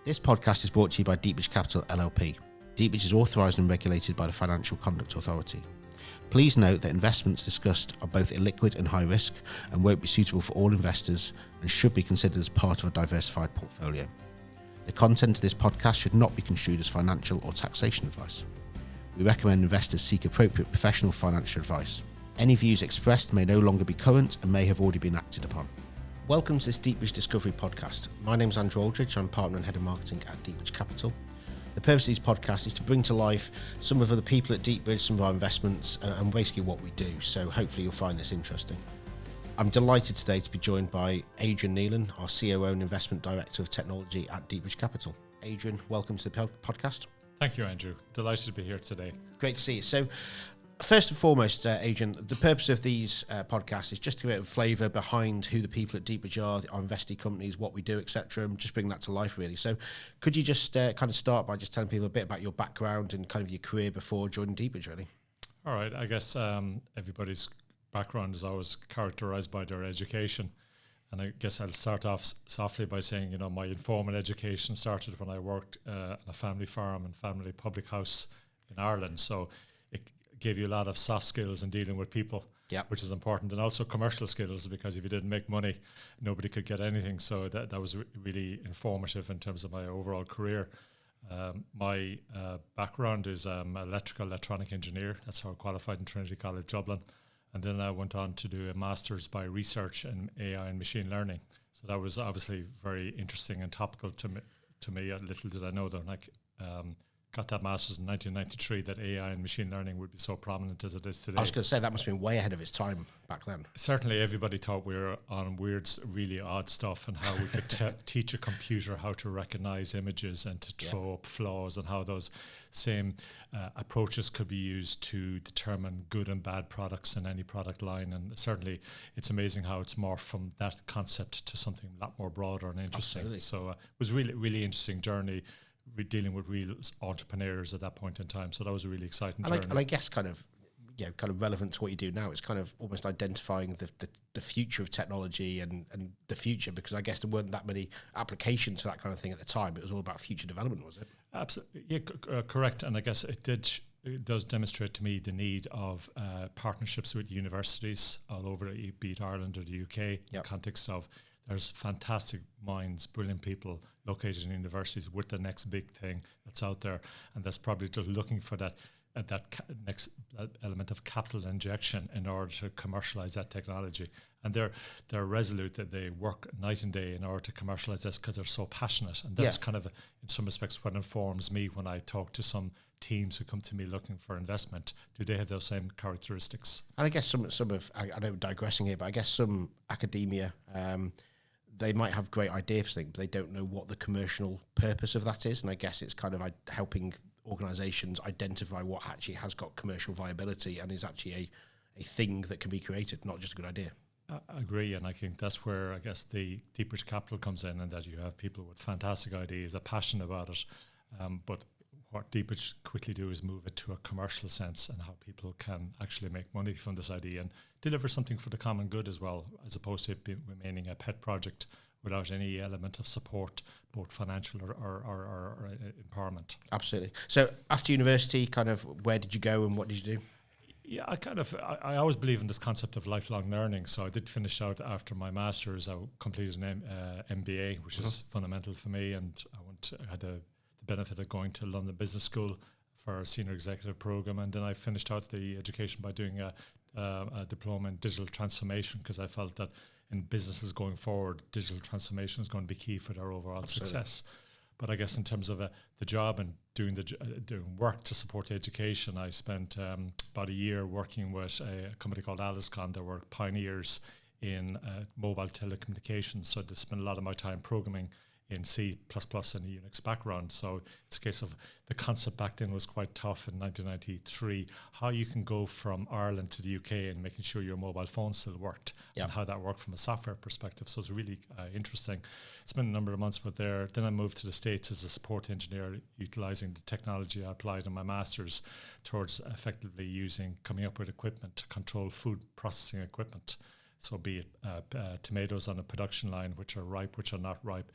This podcast is brought to you by Deepbridge Capital LLP. Deepbridge is authorised and regulated by the Financial Conduct Authority. Please note that investments discussed are both illiquid and high risk and won't be suitable for all investors and should be considered as part of a diversified portfolio. The content of this podcast should not be construed as financial or taxation advice. We recommend investors seek appropriate professional financial advice. Any views expressed may no longer be current and may have already been acted upon. Welcome to this Deepbridge Discovery Podcast. My name is Andrew Aldridge. I'm partner and head of marketing at Deepbridge Capital. The purpose of these podcasts is to bring to life some of the people at Deepbridge, some of our investments, and basically what we do. So hopefully you'll find this interesting. I'm delighted today to be joined by Adrian Neilan, our COO and Investment Director of Technology at Deepbridge Capital. Adrian, welcome to the podcast. Thank you, Andrew. Delighted to be here today. Great to see you. So, first and foremost, Adrian, the purpose of these podcasts is just to get a flavour behind who the people at Deepbridge are, our investee companies, what we do, etc., and just bring that to life, really. So could you just kind of start by just telling people a bit about your background and kind of your career before joining Deepbridge, really? All right. I guess everybody's background is always characterised by their education. And I guess I'll start off softly by saying, you know, my informal education started when I worked on a family farm and family public house in Ireland. So it gave you a lot of soft skills in dealing with people, which is important, and also commercial skills, because if you didn't make money, nobody could get anything. So that was really informative in terms of my overall career. My background is electronic engineer. That's how I qualified in Trinity College Dublin. And then I went on to do a master's by research in A.I and Machine learning. So that was obviously very interesting and topical to me. Little did I know that when I got that master's in 1993 that AI and machine learning would be so prominent as it is today. I was going to say that must have been way ahead of its time back then. Certainly everybody thought we were on weird, really odd stuff, and how we could teach a computer how to recognize images and to throw up flaws, and how those same approaches could be used to determine good and bad products in any product line. And certainly it's amazing how it's morphed from that concept to something a lot more broader and interesting. Absolutely. So it was really interesting journey. We're dealing with real entrepreneurs at that point in time, so that was a really exciting journey. And I guess kind of relevant to what you do now, it's kind of almost identifying the future of technology and the future, because I guess there weren't that many applications for that kind of thing at the time. It was all about future development, was it? Absolutely, yeah, correct. And I guess it does demonstrate to me the need of partnerships with universities all over, be it Ireland or the UK, in the context of there's fantastic minds, brilliant people located in universities with the next big thing that's out there, and that's probably just looking for that next element of capital injection in order to commercialize that technology. And they're resolute that they work night and day in order to commercialize this, because they're so passionate. And that's kind of, in some respects, what informs me when I talk to some teams who come to me looking for investment. Do they have those same characteristics? And I guess some of I know I'm digressing here, but I guess some academia, they might have great ideas for things, but they don't know what the commercial purpose of that is. And I guess it's kind of helping organisations identify what actually has got commercial viability and is actually a thing that can be created, not just a good idea. I agree, and I think that's where I guess the Deepbridge Capital comes in, and that you have people with fantastic ideas, are passionate about it, but what Deepbridge quickly do is move it to a commercial sense, and how people can actually make money from this idea and deliver something for the common good as well, as opposed to it remaining a pet project without any element of support, both financial or empowerment. Absolutely. So after university, kind of where did you go and what did you do? Yeah, I always believe in this concept of lifelong learning. So I did finish out after my master's. I completed an MBA, which is fundamental for me, and I had the benefit of going to London Business School for a senior executive program, and then I finished out the education by doing a diploma in digital transformation, because I felt that in businesses going forward, digital transformation is going to be key for their overall success. But I guess in terms of the job and doing work to support education, I spent about a year working with a company called Aliscon. They were pioneers in mobile telecommunications, so I spent a lot of my time programming in C++ and a Unix background. So it's a case of the concept back then was quite tough in 1993, how you can go from Ireland to the UK and making sure your mobile phone still worked, and how that worked from a software perspective. So it's really interesting. Spent a number of months with there. Then I moved to the States as a support engineer, utilizing the technology I applied in my master's towards effectively coming up with equipment to control food processing equipment. So be it tomatoes on a production line, which are ripe, which are not ripe,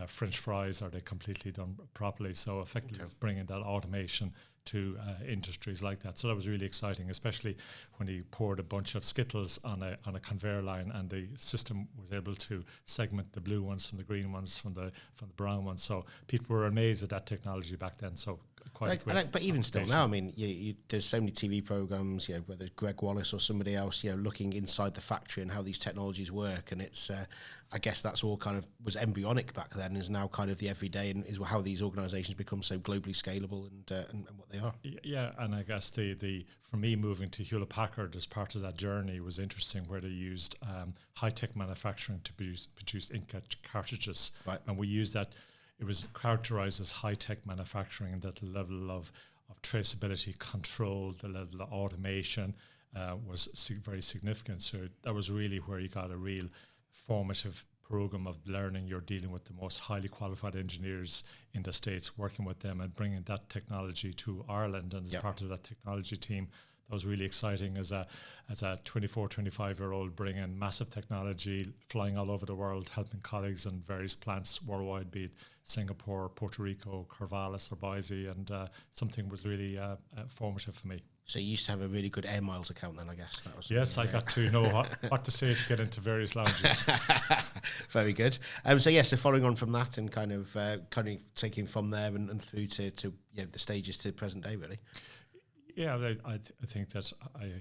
French fries, are they completely done properly? So effectively it's bringing that automation to industries like that. So that was really exciting, especially when he poured a bunch of Skittles on a conveyor line, and the system was able to segment the blue ones from the green ones from the brown ones. So people were amazed at that technology back then. So quite but even still now, I mean, there's so many TV programs, whether it's Greg Wallace or somebody else, looking inside the factory and how these technologies work, and it's I guess that's all kind of was embryonic back then, and is now kind of the everyday, and is how these organisations become so globally scalable and what they are. Yeah, and I guess the for me, moving to Hewlett Packard as part of that journey was interesting, where they used high-tech manufacturing to produce ink cartridges, right. And we used that. It was characterized as high-tech manufacturing, and that level of traceability control, the level of automation was very significant. So that was really where you got a real formative program of learning. You're dealing with the most highly qualified engineers in the States, working with them and bringing that technology to Ireland. And as part of that technology team, that was really exciting as a 24, 25-year-old, bringing massive technology, flying all over the world, helping colleagues in various plants worldwide, be it Singapore, Puerto Rico, Corvallis, or Boise, and something was really formative for me. So you used to have a really good Air Miles account then, I guess. That was yes, I got to know what to say to get into various lounges. Very good. So following on from that, and kind of taking from there and through to the stages to present day, really. Yeah, I think that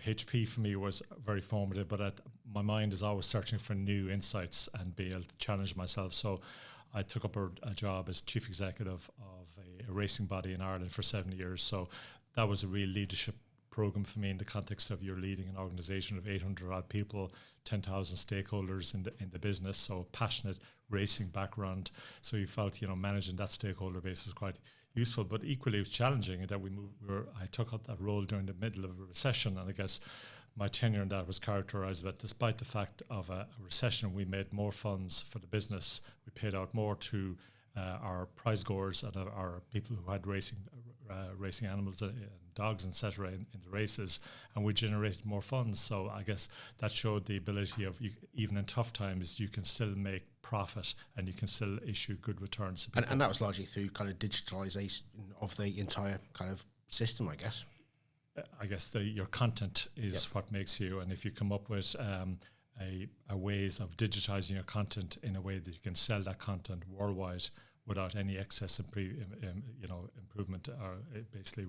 HP for me was very formative, but my mind is always searching for new insights and be able to challenge myself. So I took up a job as chief executive of a racing body in Ireland for 7 years. So that was a real leadership program for me, in the context of you're leading an organization of 800 odd people, 10,000 stakeholders in the business. So passionate racing background. So you felt, managing that stakeholder base was quite useful, but equally it was challenging in that I took up that role during the middle of a recession, and I guess my tenure in that was characterized that despite the fact of a recession, we made more funds for the business. We paid out more to our prize goers and our people who had racing animals and dogs, etc. in the races, and we generated more funds. So I guess that showed the ability of even in tough times, you can still make profit and you can still issue good returns. And that was largely through kind of digitalisation of the entire kind of system, I guess. I guess your content is what makes you, and if you come up with a ways of digitizing your content in a way that you can sell that content worldwide without any excess improvement, or basically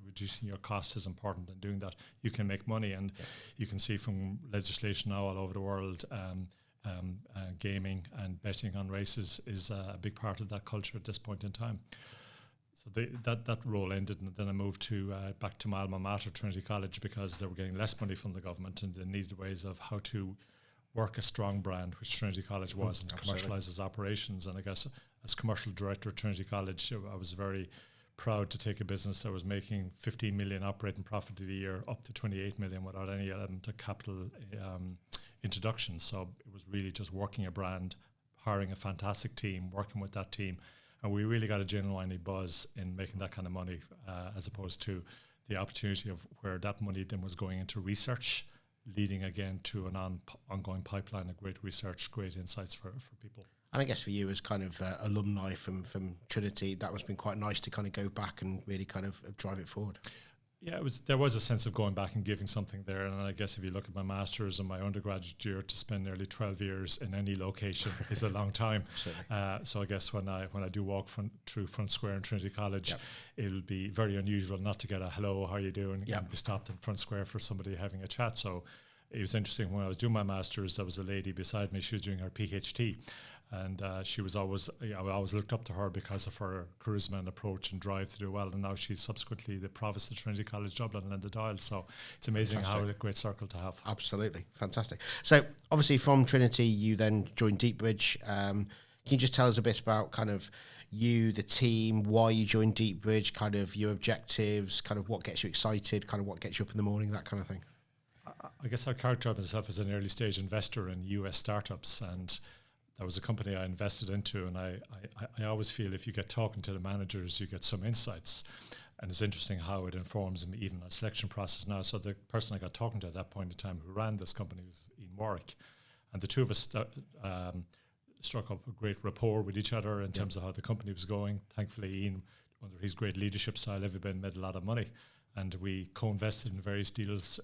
reducing your cost is important. In doing that, you can make money, and you can see from legislation now all over the world, gaming and betting on races is a big part of that culture at this point in time. So that role ended, and then I moved back to my alma mater, Trinity College, because they were getting less money from the government, and they needed ways of how to work a strong brand, which Trinity College was, and commercialise its operations. And I guess as commercial director at Trinity College, I was very proud to take a business that was making 15 million operating profit a year up to 28 million without any element of capital introduction. So it was really just working a brand, hiring a fantastic team, working with that team. And we really got a genuine buzz in making that kind of money, as opposed to the opportunity of where that money then was going into research, leading again to an ongoing pipeline of great research, great insights for people. And I guess for you as kind of alumni from Trinity, that must have been quite nice to kind of go back and really kind of drive it forward. Yeah, there was a sense of going back and giving something there. And I guess if you look at my master's and my undergraduate year, to spend nearly 12 years in any location is a long time. So I guess when I do walk through Front Square in Trinity College, it'll be very unusual not to get a hello, how are you doing? And be stopped in Front Square for somebody having a chat. So it was interesting when I was doing my master's, there was a lady beside me, she was doing her PhD. And she was always, I always looked up to her because of her charisma and approach and drive to do well. And now she's subsequently the provost of Trinity College Dublin and the Dial. So it's amazing how a great circle to have. Absolutely. Fantastic. So obviously from Trinity, you then joined Deepbridge. Can you just tell us a bit about kind of you, the team, why you joined Deepbridge, kind of your objectives, kind of what gets you excited, kind of what gets you up in the morning, that kind of thing? I guess I characterize myself as an early stage investor in US startups, and that was a company I invested into, and I always feel if you get talking to the managers, you get some insights. And it's interesting how it informs me even a selection process now. So the person I got talking to at that point in time who ran this company was Ian Warwick. And the two of us struck up a great rapport with each other in terms of how the company was going. Thankfully, Ian, under his great leadership style, everybody made a lot of money. And we co-invested in various deals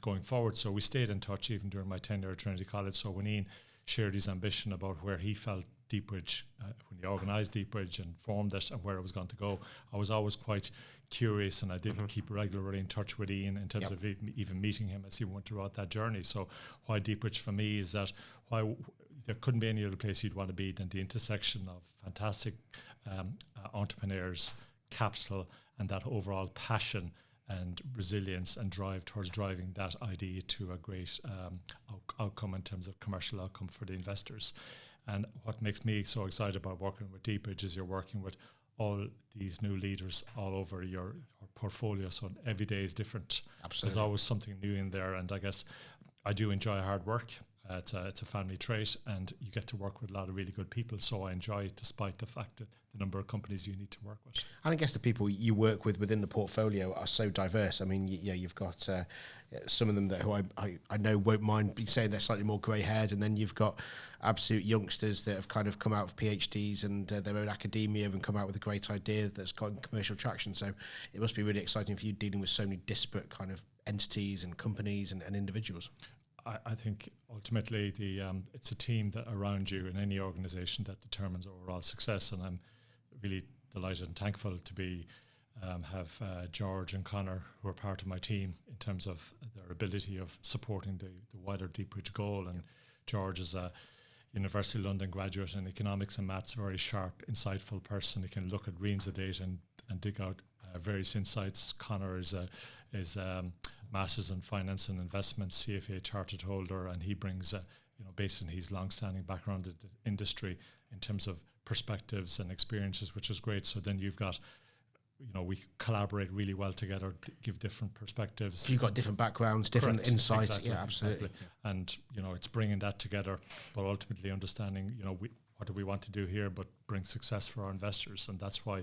going forward. So we stayed in touch even during my tenure at Trinity College. So when Ian shared his ambition about where he felt Deepbridge, when he organised Deepbridge and formed it and where it was going to go, I was always quite curious, and I did keep regularly in touch with Ian in terms of even meeting him as he went throughout that journey. So why Deepbridge for me is that there couldn't be any other place you'd want to be than the intersection of fantastic entrepreneurs, capital, and that overall passion and resilience and drive towards driving that idea to a great outcome in terms of commercial outcome for the investors. And what makes me so excited about working with Deepbridge is you're working with all these new leaders all over your portfolio. So every day is different. Absolutely. There's always something new in there. And I guess I do enjoy hard work. It's a family trait, and you get to work with a lot of really good people. So I enjoy it, despite the fact that the number of companies you need to work with. And I guess the people you work with within the portfolio are so diverse. I mean, you've got some of them that who I know won't mind be saying they're slightly more grey-haired, and then you've got absolute youngsters that have kind of come out of PhDs and their own academia and come out with a great idea that's got commercial traction. So it must be really exciting for you dealing with so many disparate kind of entities and companies and individuals. I think ultimately it's a team that around you in any organisation that determines overall success, and I'm really delighted and thankful to be have George and Connor, who are part of my team, in terms of their ability of supporting the wider Deepbridge goal. And George is a University of London graduate in economics and maths, very sharp, insightful person. He can look at reams of data and dig out various insights. Connor is Masters in Finance and Investments, CFA chartered holder, and he brings, based on his long-standing background in the industry, in terms of perspectives and experiences, which is great. So then you've got, we collaborate really well together, give different perspectives. You've got different backgrounds, different Correct. insights. Exactly. Yeah, absolutely. Exactly. And, it's bringing that together, but ultimately understanding, what do we want to do here, but bring success for our investors. And that's why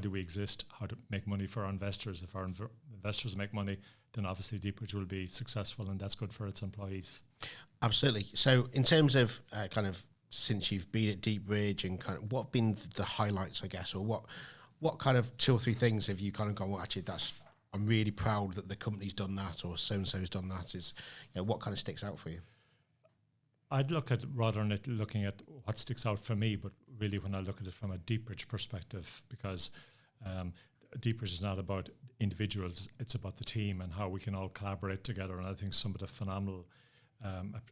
do we exist? How to make money for our investors. If our investors make money, then obviously Deepbridge will be successful, and that's good for its employees. Absolutely. So in terms of kind of since you've been at Deepbridge, and kind of what have been the highlights, I guess, or what kind of 2 or 3 things have you kind of gone, well, actually I'm really proud that the company's done that, or so-and-so's done that, is what kind of sticks out for you? I'd look at, rather than looking at what sticks out for me, but really when I look at it from a Deepbridge perspective, because Deepbridge is not about individuals, it's about the team and how we can all collaborate together. And I think some of the phenomenal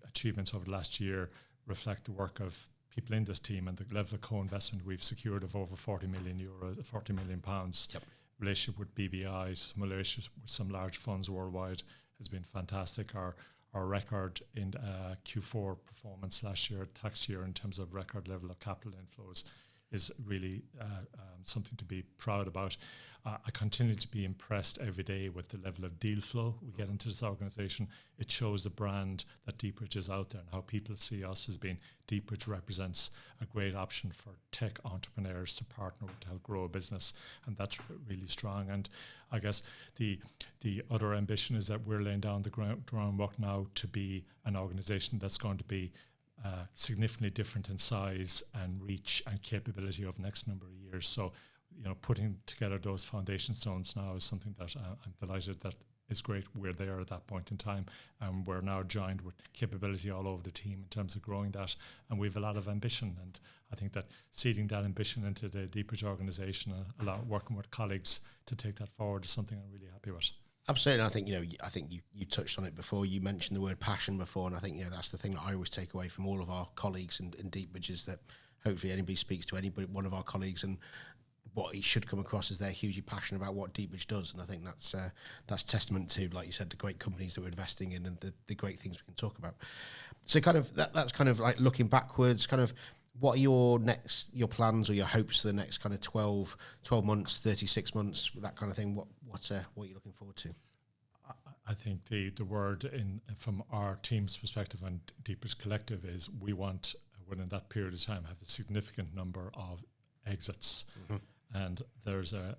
achievements over the last year reflect the work of people in this team and the level of co-investment we've secured of over £40 million, Yep. Relationship with BBI, some relationships with some large funds worldwide has been fantastic. Our record in Q4 performance last year, tax year, in terms of record level of capital inflows is really something to be proud about. I continue to be impressed every day with the level of deal flow we get into this organisation. It shows the brand that Deepbridge is out there and how people see us as being. Deepbridge represents a great option for tech entrepreneurs to partner with to help grow a business, and that's really strong. And I guess the other ambition is that we're laying down the groundwork now to be an organisation that's going to be significantly different in size and reach and capability over the next number of years. So, putting together those foundation stones now is something that I'm delighted that is great. We're there at that point in time, and we're now joined with capability all over the team in terms of growing that. And we have a lot of ambition, and I think that seeding that ambition into the Deepbridge organisation and working with colleagues to take that forward is something I'm really happy with. Absolutely. I think you touched on it before. You mentioned the word passion before, and I think that's the thing that I always take away from all of our colleagues in Deepbridge, is that hopefully anybody speaks to anybody, one of our colleagues, and what it should come across is they're hugely passionate about what Deepbridge does. And I think that's testament to, like you said, the great companies that we're investing in and the great things we can talk about. So kind of that's kind of like looking backwards, kind of what are your plans or your hopes for the next kind of 12 months, 36 months, that kind of thing? What are you looking forward to? I think the word from our team's perspective and Deepbridge Collective is we want, within that period of time, have a significant number of exits. Mm-hmm. And there's a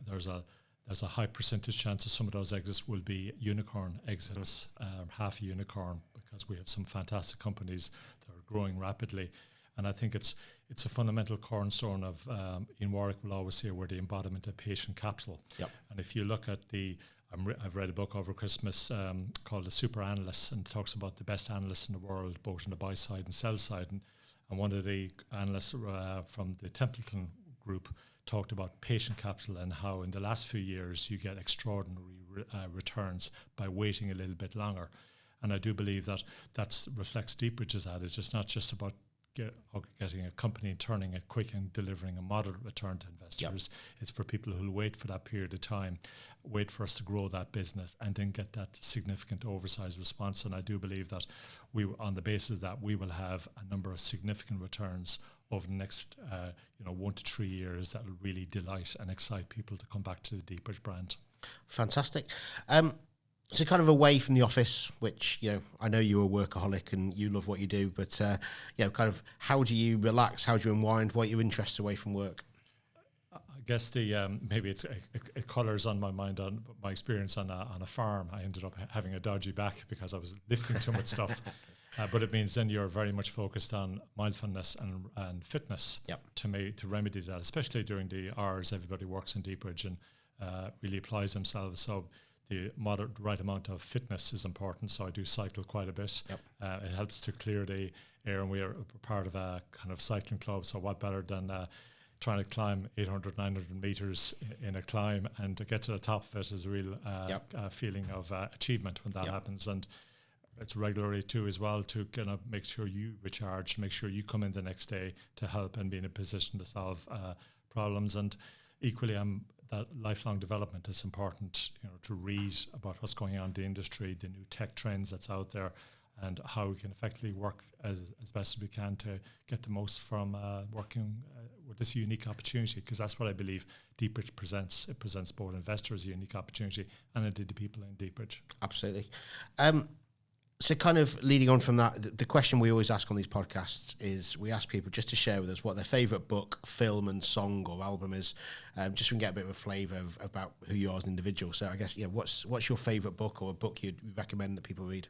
high percentage chance that some of those exits will be unicorn exits, half a unicorn, because we have some fantastic companies that are growing rapidly. And I think it's a fundamental cornerstone of, Ian Warwick will always say, we're the embodiment of patient capital. Yep. And if you look at I've read a book over Christmas called The Super Analysts, and it talks about the best analysts in the world, both on the buy side and sell side. And one of the analysts from the Templeton group talked about patient capital and how in the last few years you get extraordinary returns by waiting a little bit longer. And I do believe that reflects Deepbridge's ad. It's just not just about getting a company and turning it quick and delivering a moderate return to investors. Yep. It's for people who'll wait for that period of time, wait for us to grow that business, and then get that significant oversized response. And I do believe that on the basis of that, we will have a number of significant returns over the next 1 to 3 years that will really delight and excite people to come back to the Deepbridge brand. Fantastic. So kind of away from the office, which, I know you're a workaholic and you love what you do, but, kind of how do you relax? How do you unwind? What are your interests away from work? I guess maybe it colours on my mind on my experience on a farm. I ended up having a dodgy back because I was lifting too much stuff. But it means then you're very much focused on mindfulness and fitness. Yep. To remedy that, especially during the hours everybody works in Deepbridge and really applies themselves. So the right amount of fitness is important. So I do cycle quite a bit. Yep. It helps to clear the air, and we are part of a kind of cycling club. So what better than trying to climb 800, 900 meters in a climb, and to get to the top of it is a real feeling of achievement when that happens. And it's regularly too as well to kind of make sure you recharge, make sure you come in the next day to help and be in a position to solve problems. And equally, that lifelong development is important, to read about what's going on in the industry, the new tech trends that's out there, and how we can effectively work as best as we can to get the most from working with this unique opportunity, because that's what I believe Deepbridge presents. It presents both investors a unique opportunity and indeed the people in Deepbridge. Absolutely. So kind of leading on from that, the question we always ask on these podcasts is we ask people just to share with us what their favourite book, film and song or album is, just so we can get a bit of a flavour about who you are as an individual. So I guess, what's your favourite book or a book you'd recommend that people read?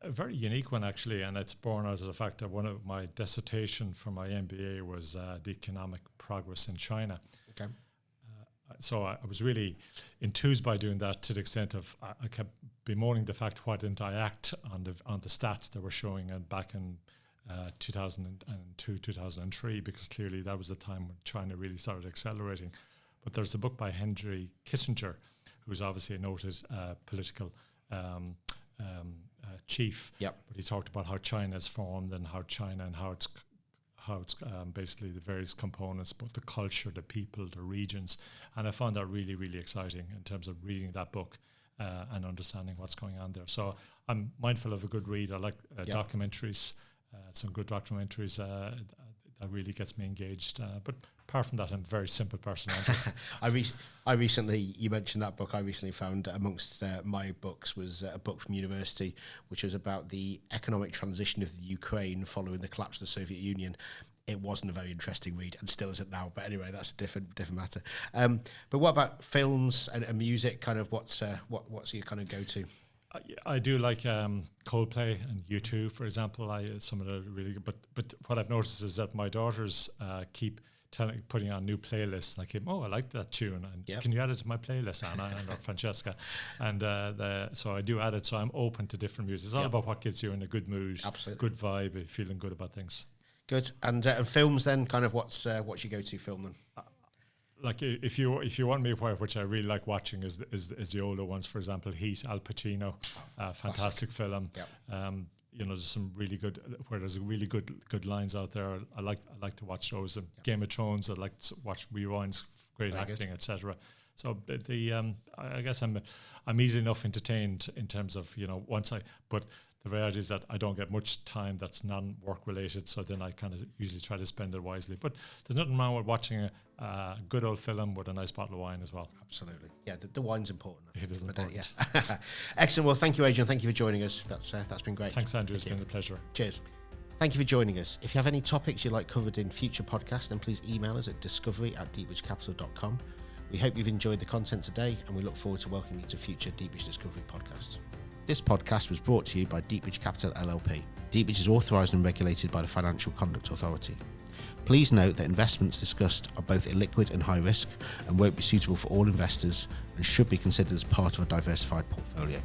A very unique one, actually, and it's born out of the fact that one of my dissertation for my MBA was the economic progress in China. Okay. So I was really enthused by doing that, to the extent of I kept bemoaning the fact, why didn't I act on the stats that were showing back in 2002, 2003, because clearly that was the time when China really started accelerating. But there's a book by Henry Kissinger, who's obviously a noted political chief. Yep. But he talked about how China is formed and how it's basically the various components, both the culture, the people, the regions. And I found that really, really exciting in terms of reading that book and understanding what's going on there. So I'm mindful of a good read. I like documentaries, some good documentaries that really gets me engaged. But apart from that, I'm a very simple person. I recently, you mentioned that book, I recently found amongst my books was a book from university, which was about the economic transition of the Ukraine following the collapse of the Soviet Union. It wasn't a very interesting read, and still isn't now. But anyway, that's a different matter. But what about films and music? Kind of what's your kind of go-to? I do like Coldplay and U2, for example. Some of the really good. But what I've noticed is that my daughters keep putting on new playlists. Like, I like that tune, and can you add it to my playlist, Anna and Francesca? And so I do add it. So I'm open to different music. It's all about what gets you in a good mood, absolutely, good vibe, feeling good about things. Good. And films then, kind of what's your go-to film then? Like if you want me, which I really like watching is the older ones. For example, Heat, Al Pacino, fantastic film. Yep. There's some really good, where there's really good lines out there. I like to watch those. Game of Thrones, I like to watch rewinds, great very acting, etc. So I guess I'm easily enough entertained in terms of but the reality is that I don't get much time that's non-work related, so then I kind of usually try to spend it wisely. But there's nothing wrong with watching a good old film with a nice bottle of wine as well. Absolutely. Yeah, the wine's important. It is important. Excellent. Well, thank you, Adrian. Thank you for joining us. That's been great. Thanks, Andrew. It's been a pleasure. Cheers. Thank you for joining us. If you have any topics you'd like covered in future podcasts, then please email us at discovery@deepbridgecapital.com. We hope you've enjoyed the content today, and we look forward to welcoming you to future Deepbridge Discovery podcasts. This podcast was brought to you by Deepbridge Capital LLP. Deepbridge is authorised and regulated by the Financial Conduct Authority. Please note that investments discussed are both illiquid and high risk and won't be suitable for all investors and should be considered as part of a diversified portfolio.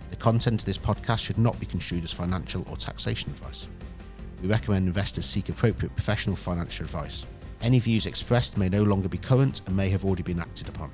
The content of this podcast should not be construed as financial or taxation advice. We recommend investors seek appropriate professional financial advice. Any views expressed may no longer be current and may have already been acted upon.